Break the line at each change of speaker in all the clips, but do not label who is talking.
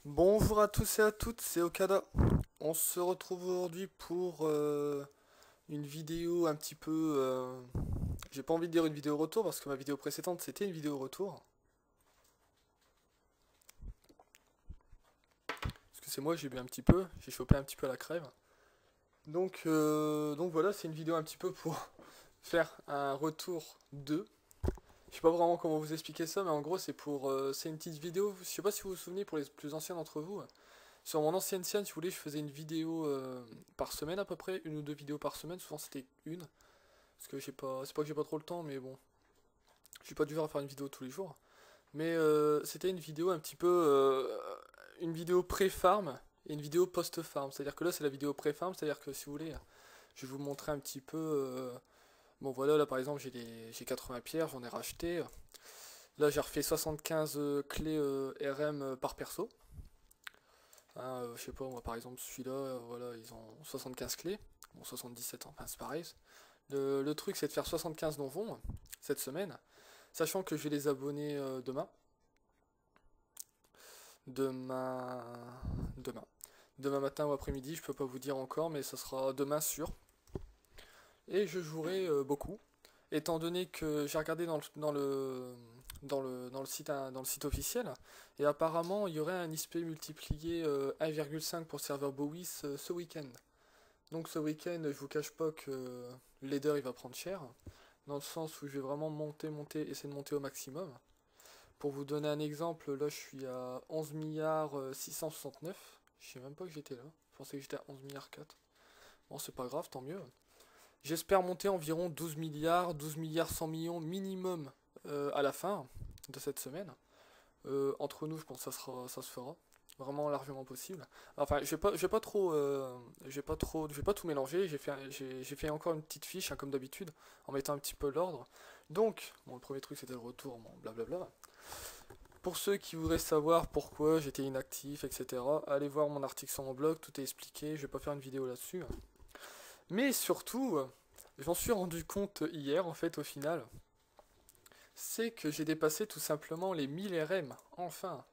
Bonjour à tous et à toutes, c'est Okada. On se retrouve aujourd'hui pour une vidéo un petit peu... j'ai pas envie de dire une vidéo retour parce que ma vidéo précédente c'était une vidéo retour. Parce que c'est moi, j'ai bu un petit peu, j'ai chopé un petit peu à la crève. Donc voilà, c'est une vidéo un petit peu pour faire un retour de... Je sais pas vraiment comment vous expliquer ça, mais en gros c'est pour... c'est une petite vidéo, je sais pas si vous vous souvenez pour les plus anciens d'entre vous. Sur mon ancienne chaîne, si vous voulez, je faisais une vidéo par semaine à peu près, une ou deux vidéos par semaine, souvent c'était une, parce que j'ai pas, c'est pas que j'ai pas trop le temps, mais bon, je suis pas du genre à faire une vidéo tous les jours. Mais c'était une vidéo un petit peu, une vidéo pré-farm et une vidéo post-farm, c'est-à-dire que là c'est la vidéo pré-farm, c'est-à-dire que si vous voulez, je vais vous montrer un petit peu, bon voilà, là par exemple j'ai 80 pierres, j'en ai racheté, là j'ai refait 75 clés RM par perso. Hein, je sais pas, moi par exemple celui-là, voilà, ils ont 75 clés, bon 77 enfin c'est pareil. Le truc c'est de faire 75 donjons cette semaine, sachant que je vais les abonner demain. Demain. Demain. Demain matin ou après-midi, je peux pas vous dire encore, mais ça sera demain sûr. Et je jouerai beaucoup, étant donné que j'ai regardé dans le site officiel, et apparemment il y aurait un XP multiplié 1,5 pour serveur Bowis ce week-end. Donc ce week-end, je vous cache pas que le leader il va prendre cher, dans le sens où je vais vraiment monter, essayer de monter au maximum. Pour vous donner un exemple, là je suis à 11 milliards 669. Je sais même pas que j'étais là. Je pensais que j'étais à 11 milliards 4. Bon, c'est pas grave, tant mieux. J'espère monter environ 12 milliards, 12 milliards 100 millions minimum à la fin de cette semaine. Entre nous, je pense que ça se fera. Vraiment largement possible. Enfin, je vais pas tout mélanger. J'ai fait encore une petite fiche, hein, comme d'habitude, en mettant un petit peu l'ordre. Donc, bon, le premier truc c'était le retour, bon, blablabla. Pour ceux qui voudraient savoir pourquoi j'étais inactif, etc., allez voir mon article sur mon blog, tout est expliqué. Je vais pas faire une vidéo là-dessus. Mais surtout, j'en suis rendu compte hier, en fait, au final, c'est que j'ai dépassé tout simplement les 1000 RM. Enfin,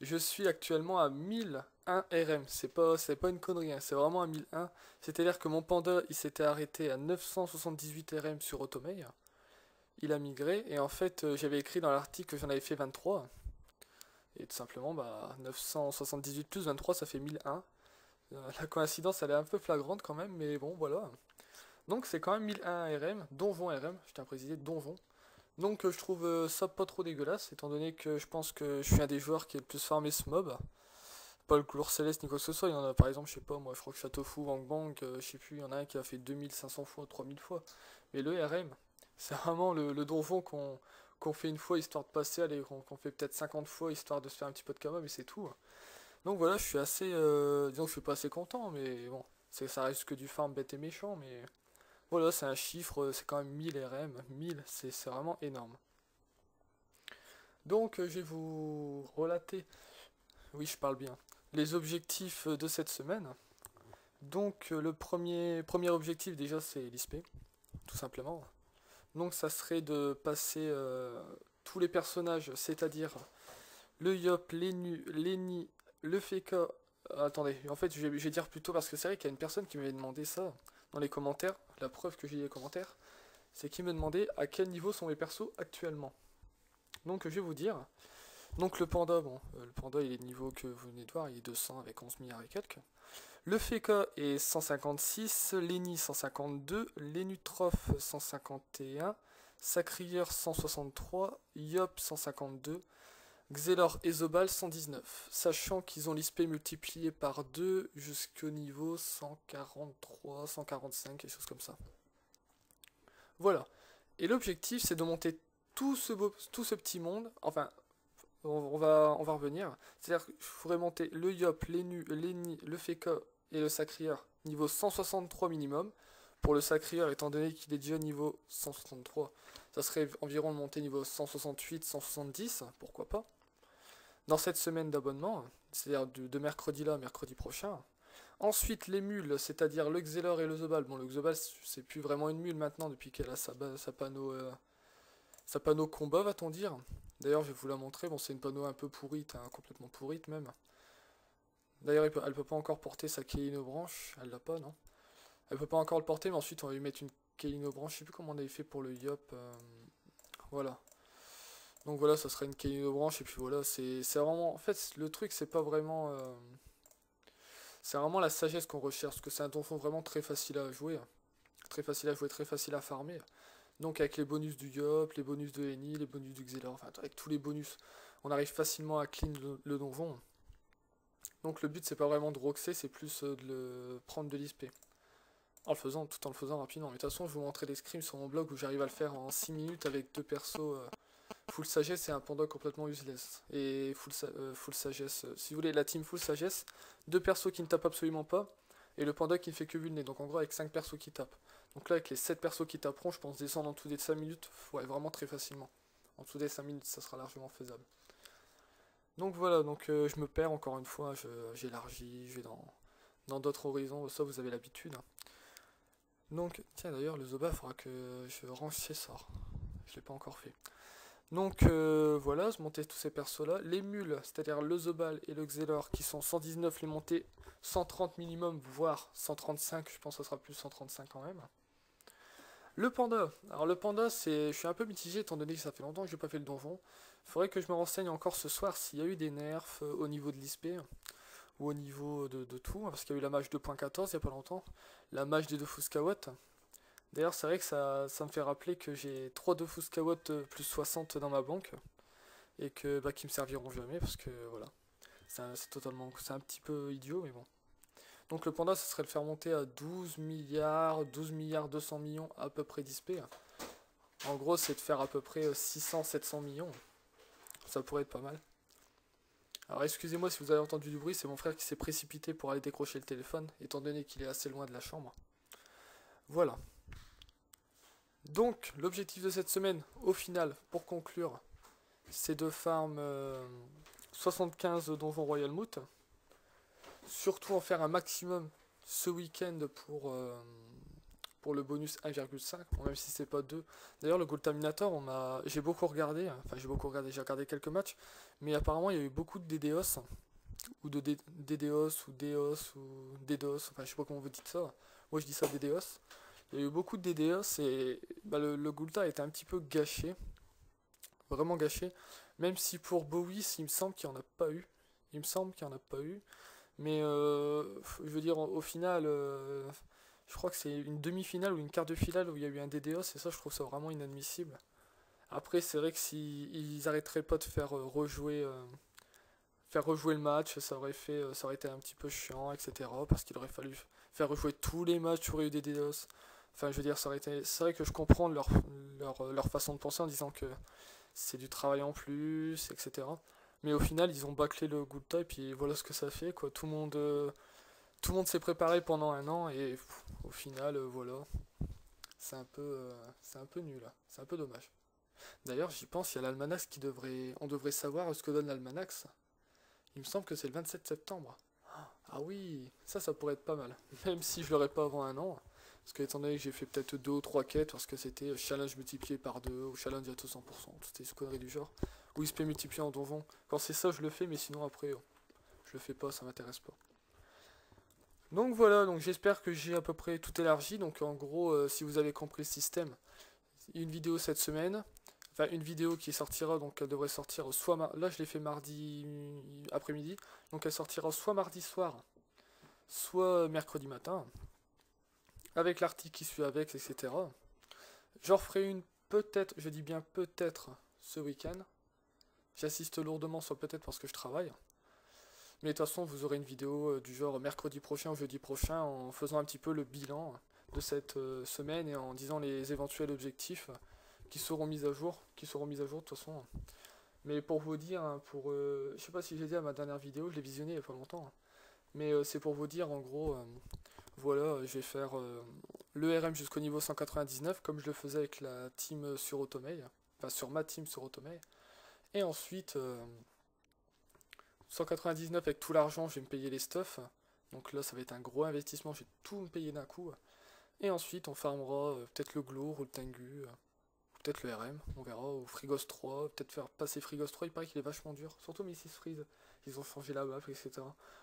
je suis actuellement à 1001 RM. C'est pas une connerie, hein, c'est vraiment à 1001. C'est-à-dire que mon panda, il s'était arrêté à 978 RM sur Automail. Il a migré, et en fait, j'avais écrit dans l'article que j'en avais fait 23. Et tout simplement, bah, 978 plus 23, ça fait 1001. La coïncidence, elle est un peu flagrante quand même, mais bon, voilà. Donc c'est quand même 1001 RM, donjon RM, je tiens à préciser, donjon. Donc je trouve ça pas trop dégueulasse, étant donné que je pense que je suis un des joueurs qui est le plus farmé ce mob. Pas le couleur céleste ni quoi que ce soit, il y en a par exemple, je sais pas, moi je crois que Château Fou, Bang Bang, je sais plus, il y en a un qui a fait 2500 fois, 3000 fois. Mais le RM, c'est vraiment le donjon qu'on fait une fois histoire de passer, allez, qu'on fait peut-être 50 fois histoire de se faire un petit peu de kama, mais c'est tout. Donc voilà, je suis assez, disons que je suis pas assez content, mais bon, ça reste que du farm bête et méchant, mais voilà, c'est un chiffre, c'est quand même 1000 RM, 1000, c'est vraiment énorme. Donc je vais vous relater, oui je parle bien, les objectifs de cette semaine. Donc le premier objectif déjà c'est l'ISP, tout simplement. Donc ça serait de passer tous les personnages, c'est-à-dire le Yop, Lenny, le Feka. Attendez, en fait je vais dire plutôt parce que c'est vrai qu'il y a une personne qui m'avait demandé ça dans les commentaires. La preuve que j'ai les commentaires, c'est qu'il me demandait à quel niveau sont mes persos actuellement. Donc je vais vous dire. Donc le panda, bon, le panda il est de niveau que vous venez de voir, il est 200 avec 11 milliards et quelques. Le Feka est 156, Lenny 152, Lenutroph 151, Sacrier 163, Yop 152, Xelor et Zobal 119, sachant qu'ils ont l'ISP multiplié par 2 jusqu'au niveau 143, 145, quelque chose comme ça. Voilà. Et l'objectif c'est de monter tout ce petit monde, enfin on va revenir. C'est-à-dire qu'il faudrait monter le Yop, Lenny, le Feka et le Sacrier niveau 163 minimum. Pour le Sacrier, étant donné qu'il est déjà niveau 163, ça serait environ de monter niveau 168, 170, pourquoi pas. Dans cette semaine d'abonnement, c'est-à-dire de mercredi là, mercredi prochain. Ensuite, les mules, c'est-à-dire le Xelor et le Zobal. Bon, le Zobal, c'est plus vraiment une mule maintenant depuis qu'elle a sa panneau combat, va-t-on dire. D'ailleurs, je vais vous la montrer. Bon, c'est une panneau un peu pourrite, hein, complètement pourrite même. D'ailleurs, elle peut pas encore porter sa Keino branche. Elle l'a pas, non? Elle peut pas encore le porter, mais ensuite on va lui mettre une Keino branche. Je sais plus comment on avait fait pour le Yop. Voilà. Donc voilà, ça sera une Keino branche. Et puis voilà, c'est vraiment. En fait, le truc, c'est pas vraiment. C'est vraiment la sagesse qu'on recherche. Parce que c'est un donjon vraiment très facile à jouer. Très facile à jouer, très facile à farmer. Donc avec les bonus du Yop, les bonus de Eni, les bonus du Xelor, enfin avec tous les bonus, on arrive facilement à clean le donjon. Donc le but c'est pas vraiment de roxer, c'est plus de le prendre de l'XP. Tout en le faisant rapidement. Mais de toute façon, je vous montrerai des scrims sur mon blog où j'arrive à le faire en 6 minutes avec deux persos full sagesse et un panda complètement useless. Et full sagesse, si vous voulez, la team full sagesse, deux persos qui ne tapent absolument pas, et le panda qui ne fait que vulner. Donc en gros, avec 5 persos qui tapent. Donc là, avec les 7 persos qui taperont, je pense descendre en dessous des 5 minutes, ouais, vraiment très facilement. En dessous des 5 minutes, ça sera largement faisable. Donc voilà, donc je me perds encore une fois, j'élargis, je vais dans d'autres horizons, ça vous avez l'habitude. Donc, tiens d'ailleurs, le Zoba, il faudra que je range ses sorts. Je l'ai pas encore fait. Donc voilà, je montais tous ces persos là. Les mules, c'est-à-dire le Zobal et le Xelor, qui sont 119, les monter 130 minimum, voire 135, je pense que ça sera plus 135 quand même. Le panda, alors le panda, je suis un peu mitigé étant donné que ça fait longtemps que j'ai pas fait le donjon. Il faudrait que je me renseigne encore ce soir s'il y a eu des nerfs au niveau de l'XP ou au niveau de tout, parce qu'il y a eu la mage 2.14 il y a pas longtemps, la mage des deux Fuscawottes. D'ailleurs, c'est vrai que ça me fait rappeler que j'ai 3 de Fuscawottes plus 60 dans ma banque et que qui me serviront jamais parce que voilà, c'est un petit peu idiot, mais bon. Donc le panda, ça serait le faire monter à 12 milliards, 12 milliards 200 millions à peu près d'XP. En gros, c'est de faire à peu près 600-700 millions. Ça pourrait être pas mal. Alors excusez-moi si vous avez entendu du bruit, c'est mon frère qui s'est précipité pour aller décrocher le téléphone, étant donné qu'il est assez loin de la chambre. Voilà. Donc, l'objectif de cette semaine, au final, pour conclure, c'est de farm 75 donjons Royal Moot. Surtout en faire un maximum ce week-end pour le bonus 1,5, bon, même si c'est pas 2. D'ailleurs, le Gold Terminator, j'ai beaucoup regardé, j'ai regardé quelques matchs, mais apparemment il y a eu beaucoup de DDoS, ou de DDoS, ou DOS, ou DDoS, enfin je sais pas comment vous dites ça. Moi je dis ça DDoS. Il y a eu beaucoup de DDoS et le Gulta a été un petit peu gâché. Vraiment gâché. Même si pour Bowis, il me semble qu'il n'y en a pas eu. Il me semble qu'il n'y en a pas eu. Mais je veux dire, au final, je crois que c'est une demi-finale ou une quart de finale où il y a eu un DDoS et ça, je trouve ça vraiment inadmissible. Après, c'est vrai que s'ils arrêteraient pas de faire rejouer le match, ça aurait été un petit peu chiant, etc. Parce qu'il aurait fallu faire rejouer tous les matchs où il y aurait eu des DDoS. Enfin, je veux dire, c'est vrai que je comprends leur façon de penser en disant que c'est du travail en plus, etc. Mais au final, ils ont bâclé le Gulta et puis voilà ce que ça fait, quoi. Tout le monde s'est préparé pendant un an et au final, voilà. C'est un peu nul, là. C'est un peu dommage. D'ailleurs, j'y pense, il y a l'Almanax on devrait savoir ce que donne l'Almanax. Il me semble que c'est le 27 septembre. Ah oui, ça pourrait être pas mal. Même si je l'aurais pas avant un an. Parce que étant donné que j'ai fait peut-être 2 ou 3 quêtes, parce que c'était challenge multiplié par 2 ou challenge à 200%, c'était une connerie du genre. Ou XP multiplié en donjon. Quand c'est ça, je le fais, mais sinon après, je le fais pas, ça m'intéresse pas. Donc voilà, donc j'espère que j'ai à peu près tout élargi. Donc en gros, si vous avez compris le système, une vidéo cette semaine. Enfin, une vidéo qui sortira, donc elle devrait sortir là je l'ai fait mardi après-midi. Donc elle sortira soit mardi soir, soit mercredi matin. Avec l'article qui suit avec, etc. J'en referai une peut-être, je dis bien peut-être, ce week-end. J'assiste lourdement, soit peut-être parce que je travaille. Mais de toute façon, vous aurez une vidéo du genre mercredi prochain ou jeudi prochain en faisant un petit peu le bilan de cette semaine et en disant les éventuels objectifs qui seront mis à jour. De toute façon. Mais pour vous dire, hein, je sais pas si j'ai dit à ma dernière vidéo, je l'ai visionné il y a pas longtemps. Mais c'est pour vous dire en gros, voilà, je vais faire le RM jusqu'au niveau 199 comme je le faisais avec la team sur Automei. Enfin sur ma team sur Automei. Et ensuite 199 avec tout l'argent, je vais me payer les stuffs. Donc là ça va être un gros investissement, je vais tout me payer d'un coup. Et ensuite on farmera peut-être le Glour ou le Tengu. Peut-être le RM, on verra, ou Frigos 3, peut-être faire passer Frigos 3, il paraît qu'il est vachement dur, surôt Mrs Freeze. ils ont changé la map, etc.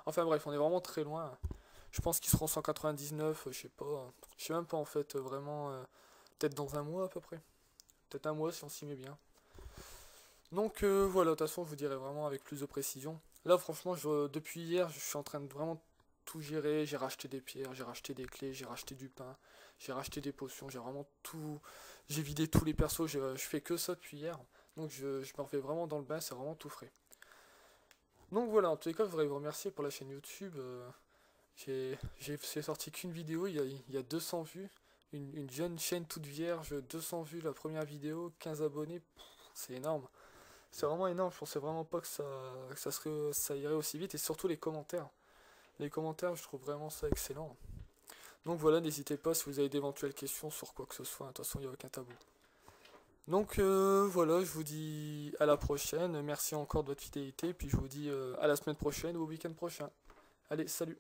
Enfin bref, on est vraiment très loin. Je pense qu'ils seront 199, je sais pas. Je sais même pas en fait, vraiment, peut-être dans un mois à peu près. Peut-être un mois si on s'y met bien. Donc voilà, de toute façon, je vous dirai vraiment avec plus de précision. Là, franchement, depuis hier, je suis en train de vraiment tout gérer. J'ai racheté des pierres, j'ai racheté des clés, j'ai racheté du pain, j'ai racheté des potions, j'ai vraiment tout. J'ai vidé tous les persos, je fais que ça depuis hier. Donc je me refais vraiment dans le bain, c'est vraiment tout frais. Donc voilà, en tous les cas, je voudrais vous remercier pour la chaîne YouTube. J'ai sorti qu'une vidéo, il y a 200 vues. Une jeune chaîne toute vierge, 200 vues la première vidéo, 15 abonnés, c'est énorme. C'est vraiment énorme, je pensais vraiment pas que ça irait aussi vite, et surtout les commentaires. Les commentaires, je trouve vraiment ça excellent. Donc voilà, n'hésitez pas si vous avez d'éventuelles questions sur quoi que ce soit, de toute façon il n'y a aucun tabou. Donc voilà, je vous dis à la prochaine, merci encore de votre fidélité, puis je vous dis à la semaine prochaine ou au week-end prochain. Allez, salut!